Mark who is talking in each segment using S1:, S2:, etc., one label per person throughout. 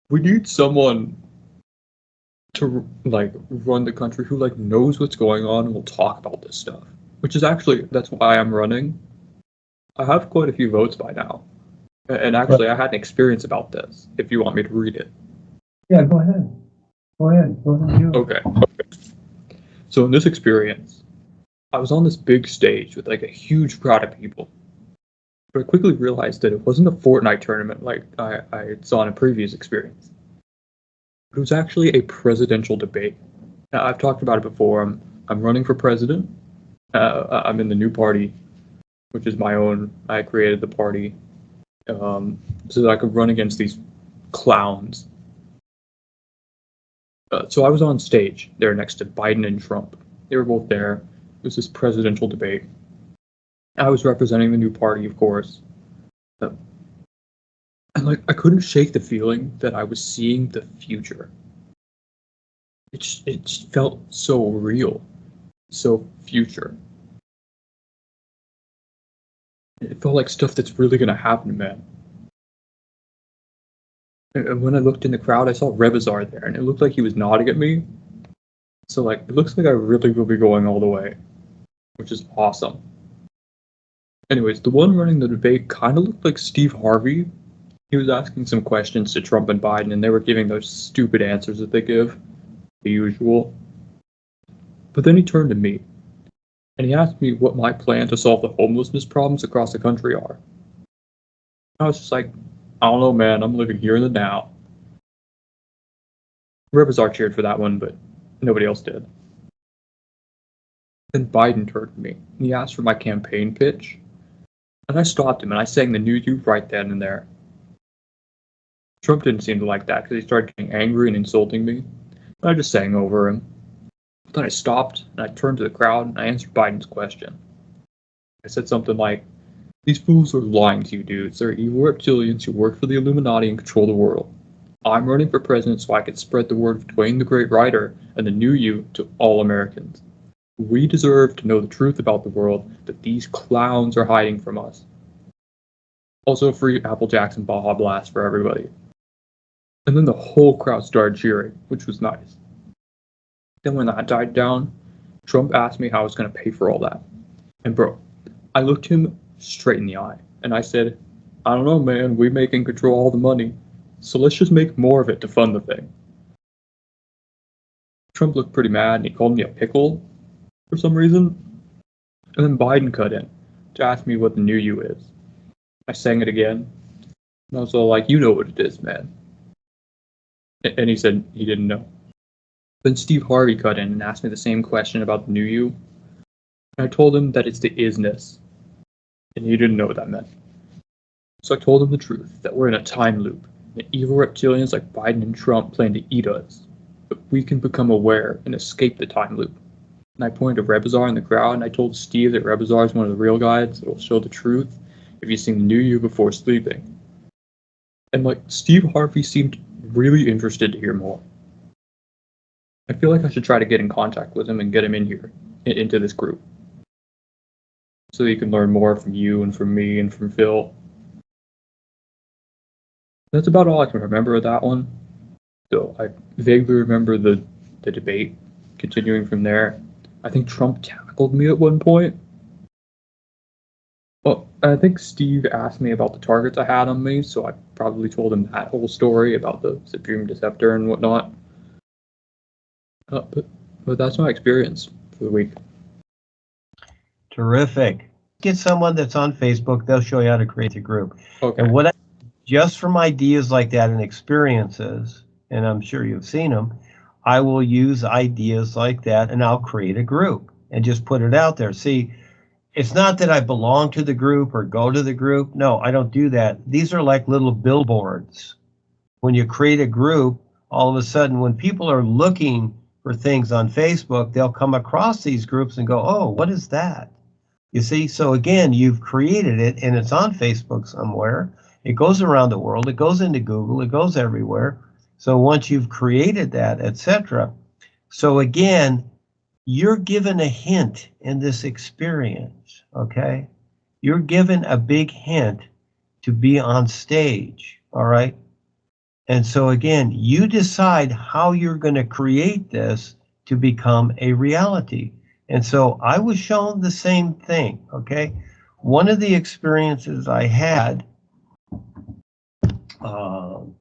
S1: We need someone to like run the country who like knows what's going on and will talk about this stuff. Which is actually that's why I'm running. I have quite a few votes by now. And actually I had an experience about this, if you want me to read it.
S2: Yeah, go ahead. Go ahead. Go ahead.
S1: Okay. So in this experience, I was on this big stage with like a huge crowd of people. But I quickly realized that it wasn't a Fortnite tournament like I saw in a previous experience. It was actually a presidential debate. Now, I've talked about it before. I'm running for president. I'm in the new party, which is my own. I created the party so that I could run against these clowns. So I was on stage there next to Biden and Trump. They were both there. It was this presidential debate. I was representing the new party, of course. And like I couldn't shake the feeling that I was seeing the future. It just felt so real, so future. It felt like stuff that's really gonna happen, man. And when I looked in the crowd, I saw Rebisar there, and it looked like he was nodding at me. So like, it looks like I really will be going all the way, which is awesome. Anyways, the one running the debate kind of looked like Steve Harvey. He was asking some questions to Trump and Biden, and they were giving those stupid answers that they give, the usual. But then he turned to me, and he asked me what my plan to solve the homelessness problems across the country are. I was just like, I don't know, man, I'm living here in the now. Rebisar cheered for that one, but nobody else did. Then Biden turned to me, and he asked for my campaign pitch. And I stopped him, and I sang the new you right then and there. Trump didn't seem to like that, because he started getting angry and insulting me. But I just sang over him. But then I stopped, and I turned to the crowd, and I answered Biden's question. I said something like, these fools are lying to you, dudes. They're evil reptilians who work for the Illuminati and control the world. I'm running for president so I can spread the word of Duane the Great Writer and the new you to all Americans. We deserve to know the truth about the world that these clowns are hiding from us. Also free Apple Jacks and Baja Blast for everybody. And then the whole crowd started cheering, which was nice. Then when that died down, Trump asked me how I was going to pay for all that. And bro, I looked him straight in the eye, and I said, I don't know, man, we make and control all the money, so let's just make more of it to fund the thing. Trump looked pretty mad, and he called me a pickle for some reason. And then Biden cut in to ask me what the new you is. I sang it again, and I was all like, you know what it is, man. And he said he didn't know. Then Steve Harvey cut in and asked me the same question about the new you. And I told him that it's the isness. And he didn't know what that meant. So I told him the truth, that we're in a time loop, and evil reptilians like Biden and Trump plan to eat us. But we can become aware and escape the time loop. And I pointed to Rebisar in the crowd, and I told Steve that Rebisar is one of the real guides that will show the truth if you sing the new you before sleeping. And like, Steve Harvey seemed really interested to hear more. I feel like I should try to get in contact with him and get him in here, into this group. So that you can learn more from you and from me and from Phil. That's about all I can remember of that one. So I vaguely remember the debate continuing from there. I think Trump tackled me at one point. Well, I think Steve asked me about the targets I had on me, so I probably told him that whole story about the Supreme Deceptor and whatnot. But that's my experience for the week.
S2: Terrific. Get someone that's on Facebook. They'll show you how to create a group.
S1: Okay.
S2: And what just from ideas like that and experiences, and I'm sure you've seen them, I will use ideas like that and I'll create a group and just put it out there. See, it's not that I belong to the group or go to the group. No, I don't do that. These are like little billboards. When you create a group, all of a sudden, when people are looking for things on Facebook, they'll come across these groups and go, oh, what is that? You see, so again, you've created it and it's on Facebook somewhere. It goes around the world. It goes into Google. It goes everywhere. So once you've created that, etc. So again, you're given a hint in this experience, okay? You're given a big hint to be on stage, all right? And so again, you decide how you're going to create this to become a reality. And so I was shown the same thing, okay? One of the experiences I had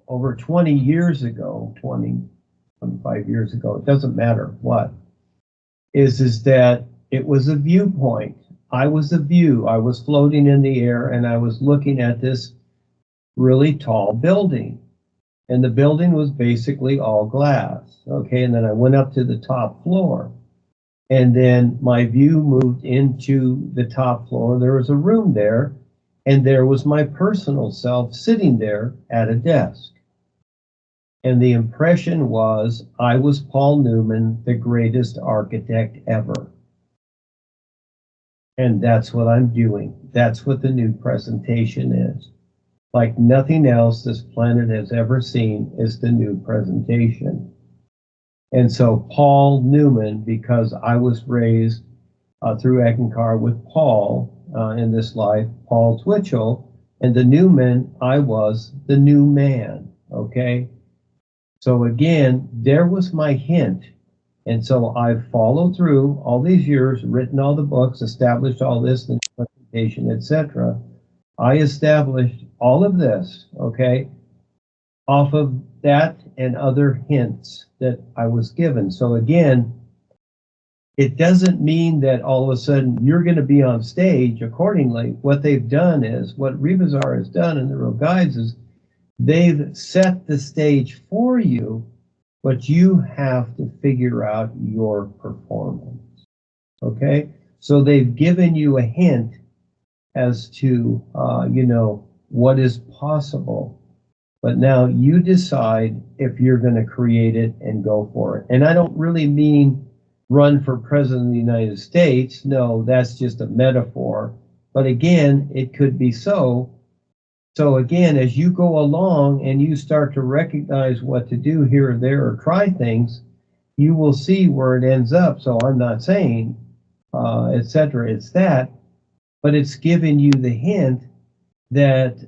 S2: over 20 years ago, 25 years ago, it doesn't matter what, is that it was a viewpoint. I was a view. I was floating in the air and I was looking at this really tall building. And the building was basically all glass. Okay, and then I went up to the top floor. And then my view moved into the top floor. There was a room there, and there was my personal self sitting there at a desk. And the impression was I was Paul Newman, the greatest architect ever. And that's what I'm doing. That's what the new presentation is. Like nothing else this planet has ever seen is the new presentation. And so Paul Newman, because I was raised through Eckankar with Paul in this life, Paul Twitchell, and the Newman, I was the new man, okay? So again, there was my hint. And so I've followed through all these years, written all the books, established all this, the presentation, etc. I established all of this, okay, off of that and other hints that I was given. So again, it doesn't mean that all of a sudden you're going to be on stage accordingly. What they've done is, what Rebisar has done in the Real Guides is, they've set the stage for you, but you have to figure out your performance, okay? So they've given you a hint as to, what is possible. But now you decide if you're going to create it and go for it. And I don't really mean run for president of the United States. No, that's just a metaphor. But again, it could be so. So again, as you go along and you start to recognize what to do here or there or try things, you will see where it ends up. So I'm not saying, etc. It's that, but it's giving you the hint that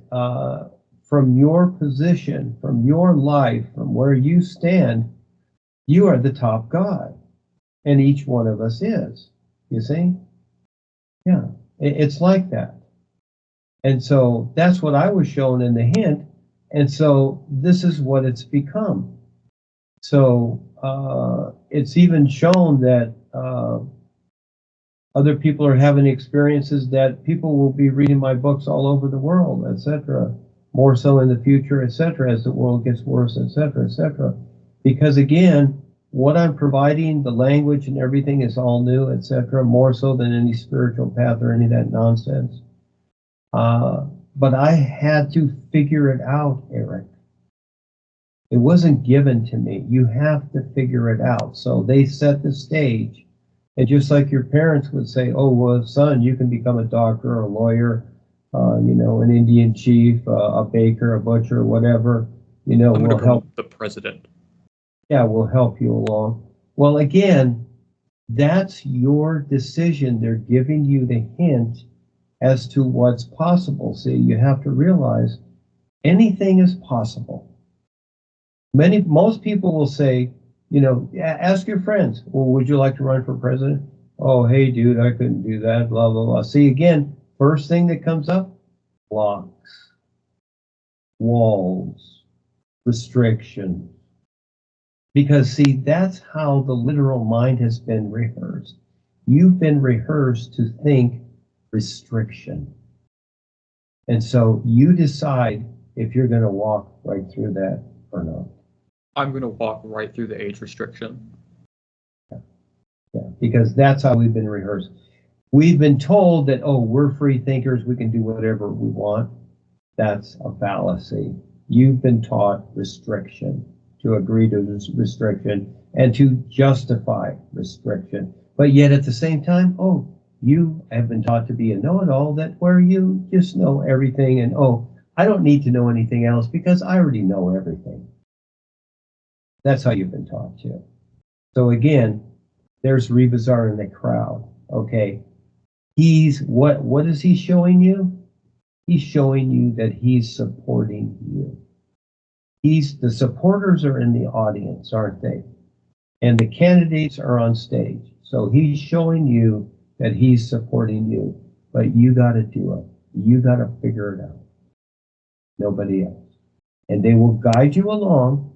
S2: from your position, from your life, from where you stand, you are the top God. And each one of us is, you see? Yeah, it's like that. And so that's what I was shown in the hint. And so this is what it's become. So it's even shown that other people are having experiences that people will be reading my books all over the world, etc. More so in the future, etc., as the world gets worse, etc., etc. Because again, what I'm providing, the language and everything is all new, etc., more so than any spiritual path or any of that nonsense. But I had to figure it out, Eric. It wasn't given to me. You have to figure it out. So they set the stage. And just like your parents would say, oh, well, son, you can become a doctor or a lawyer, an Indian chief, a baker, a butcher, whatever, we'll help.
S1: The president.
S2: Yeah, we'll help you along. Well, again, that's your decision. They're giving you the hint as to what's possible. See, you have to realize anything is possible. Most people will say, ask your friends, well, would you like to run for president? Oh, hey, dude, I couldn't do that, blah, blah, blah. See, again, first thing that comes up, blocks, walls, restrictions. Because, see, that's how the literal mind has been rehearsed. You've been rehearsed to think restriction. And so you decide if you're going to walk right through that or not.
S1: I'm going to walk right through the age restriction.
S2: Yeah, because that's how we've been rehearsed. We've been told that, oh, we're free thinkers, we can do whatever we want. That's a fallacy. You've been taught restriction, to agree to this restriction, and to justify restriction. But yet at the same time, oh, you have been taught to be a know-it-all, that where you just know everything, and oh, I don't need to know anything else because I already know everything. That's how you've been taught to. So again, there's Rebisar in the crowd. Okay, he's what is he showing you? He's showing you that he's supporting you. the supporters are in the audience, aren't they? And the candidates are on stage. So he's showing you that he's supporting you, but you got to do it. You got to figure it out. Nobody else. And they will guide you along,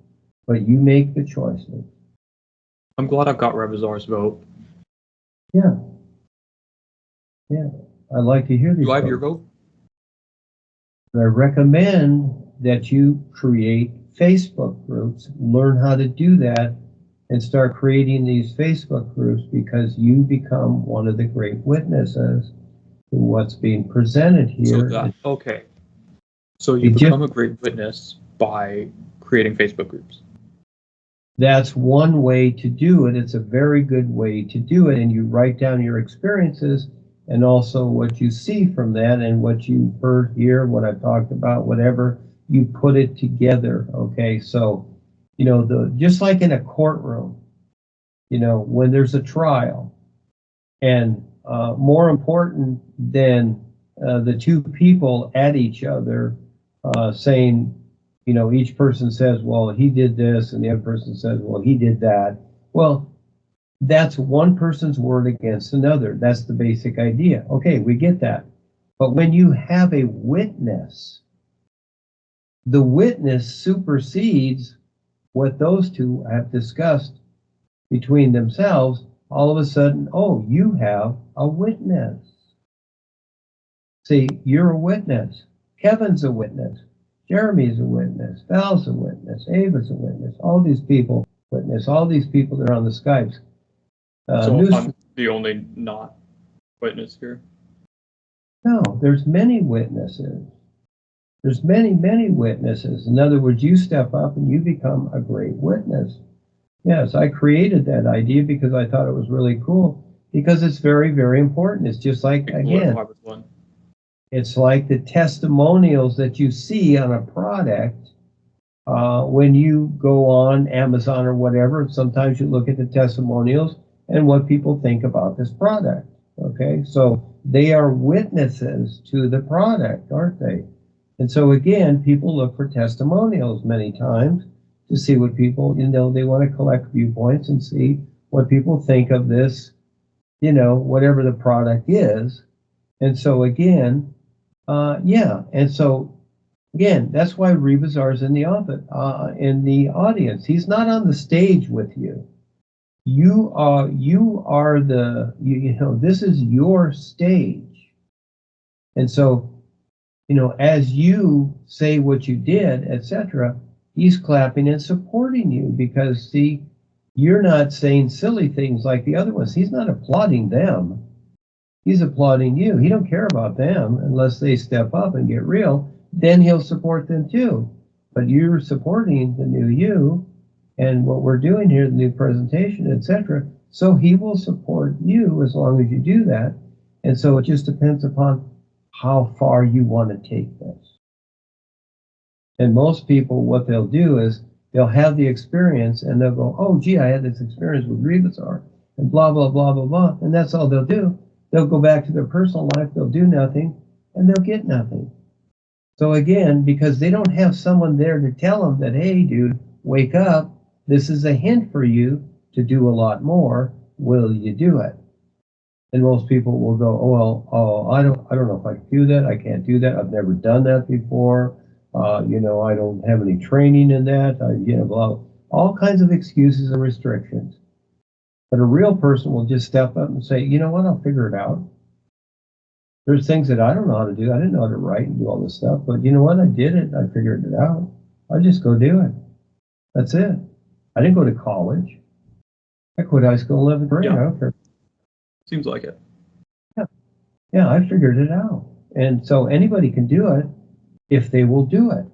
S2: but you make the choices.
S1: I'm glad I've got Rebisar's vote.
S2: Yeah. Yeah. I'd like to hear these.
S1: Do I have
S2: votes.
S1: your vote?
S2: I recommend that you create Facebook groups, learn how to do that, and start creating these Facebook groups, because you become one of the great witnesses to what's being presented here.
S1: Okay. So you become a great witness by creating Facebook groups.
S2: That's one way to do it. It's a very good way to do it. And you write down your experiences and also what you see from that and what you heard here, what I've talked about, whatever, you put it together. Okay. So, just like in a courtroom, when there's a trial, and more important than the two people at each other saying, each person says, well, he did this, and the other person says, well, he did that. Well, that's one person's word against another. That's the basic idea. Okay, we get that. But when you have a witness, the witness supersedes what those two have discussed between themselves. All of a sudden, oh, you have a witness. See, you're a witness. Kevin's a witness. Jeremy's a witness. Val's a witness. Ava's a witness. All these people witness. All these people that are on the Skypes.
S1: So I'm the only not witness here?
S2: No, there's many witnesses. There's many, many witnesses. In other words, you step up and you become a great witness. Yes, I created that idea because I thought it was really cool, because it's very, very important. It's just like, again, it's like the testimonials that you see on a product when you go on Amazon or whatever. Sometimes you look at the testimonials and what people think about this product. Okay, so they are witnesses to the product, aren't they? And so again, people look for testimonials many times to see what people, they want to collect viewpoints and see what people think of this, whatever the product is. And so again, and so again, that's why Rebisar is in the audience. He's not on the stage with you. You are this is your stage. And so, as you say what you did, etc., he's clapping and supporting you, because, see, you're not saying silly things like the other ones. He's not applauding them. He's applauding you. He don't care about them unless they step up and get real. Then he'll support them too. But you're supporting the new you and what we're doing here, the new presentation, etc. So he will support you as long as you do that. And so it just depends upon how far you want to take this. And most people, what they'll do is they'll have the experience and they'll go, oh, gee, I had this experience with Rebisar and blah, blah, blah, blah, blah. And that's all they'll do. They'll go back to their personal life, they'll do nothing, and they'll get nothing. So again, because they don't have someone there to tell them that, hey, dude, wake up. This is a hint for you to do a lot more. Will you do it? And most people will go, I don't know if I can do that. I can't do that. I've never done that before. I don't have any training in that. Blah, all kinds of excuses and restrictions. But a real person will just step up and say, you know what, I'll figure it out. There's things that I don't know how to do. I didn't know how to write and do all this stuff. But you know what, I did it. I figured it out. I'll just go do it. That's it. I didn't go to college. I quit high school in 11th grade.
S1: Yeah.
S2: I don't care.
S1: Seems like it.
S2: Yeah, I figured it out. And so anybody can do it if they will do it.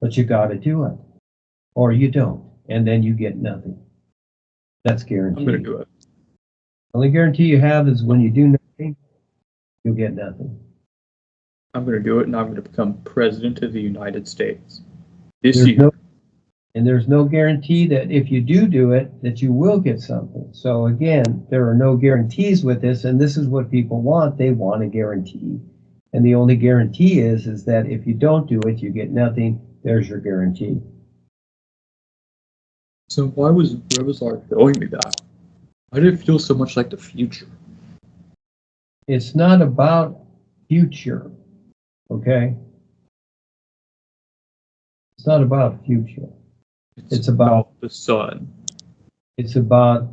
S2: But you got to do it. Or you don't. And then you get nothing. That's guaranteed.
S1: I'm going to do it.
S2: The only guarantee you have is when you do nothing, you'll get nothing.
S1: I'm going to do it, and I'm going to become president of the United States this year.
S2: There's no guarantee that if you do it, that you will get something. So again, there are no guarantees with this, and this is what people want. They want a guarantee. And the only guarantee is that if you don't do it, you get nothing. There's your guarantee.
S1: So why was Rebisar showing me that? Why did it feel so much like the future?
S2: It's not about future, okay? It's not about future. It's about
S1: the sun.
S2: It's about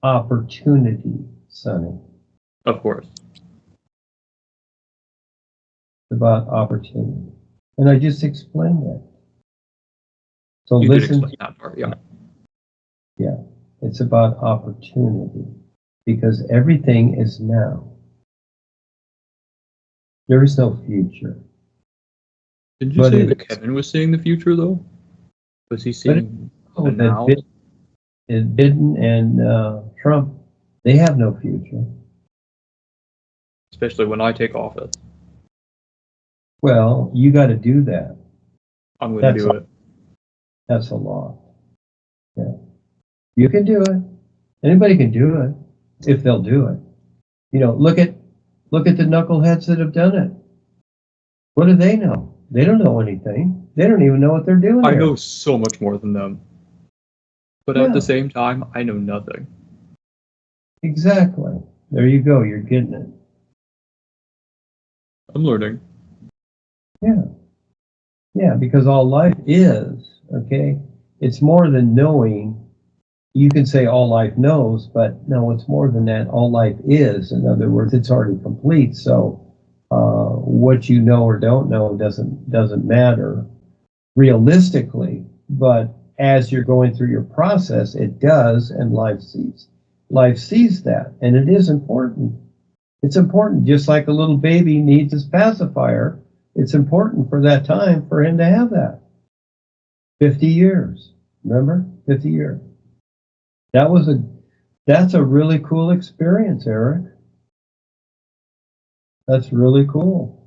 S2: opportunity, Sonny.
S1: Of course.
S2: It's about opportunity. And I just explained that. So
S1: You did
S2: listen.
S1: explain that part, yeah.
S2: Yeah, it's about opportunity because everything is now. There is no future.
S1: Didn't you say that Kevin was seeing the future, though? Was he seeing the now?
S2: Biden and Trump, they have no future.
S1: Especially when I take office.
S2: Well, you got to do that.
S1: I'm going to do it.
S2: That's a law. Yeah. You can do it. Anybody can do it if they'll do it. You know, look at the knuckleheads that have done it. What do they know? They don't know anything. They don't even know what they're doing.
S1: I know so much more than them. But at the same time, I know nothing.
S2: Exactly. There you go. You're getting it.
S1: I'm learning.
S2: Yeah. Yeah, because all life is, okay? It's more than knowing. You can say all life knows, but no, it's more than that. All life is. In other words, it's already complete. So what you know or don't know doesn't matter realistically, but as you're going through your process, it does, and life sees that, and it is important. It's important, just like a little baby needs his pacifier. It's important for that time for him to have that. 50 years, remember? 50 years. That's a really cool experience, Eric. That's really cool.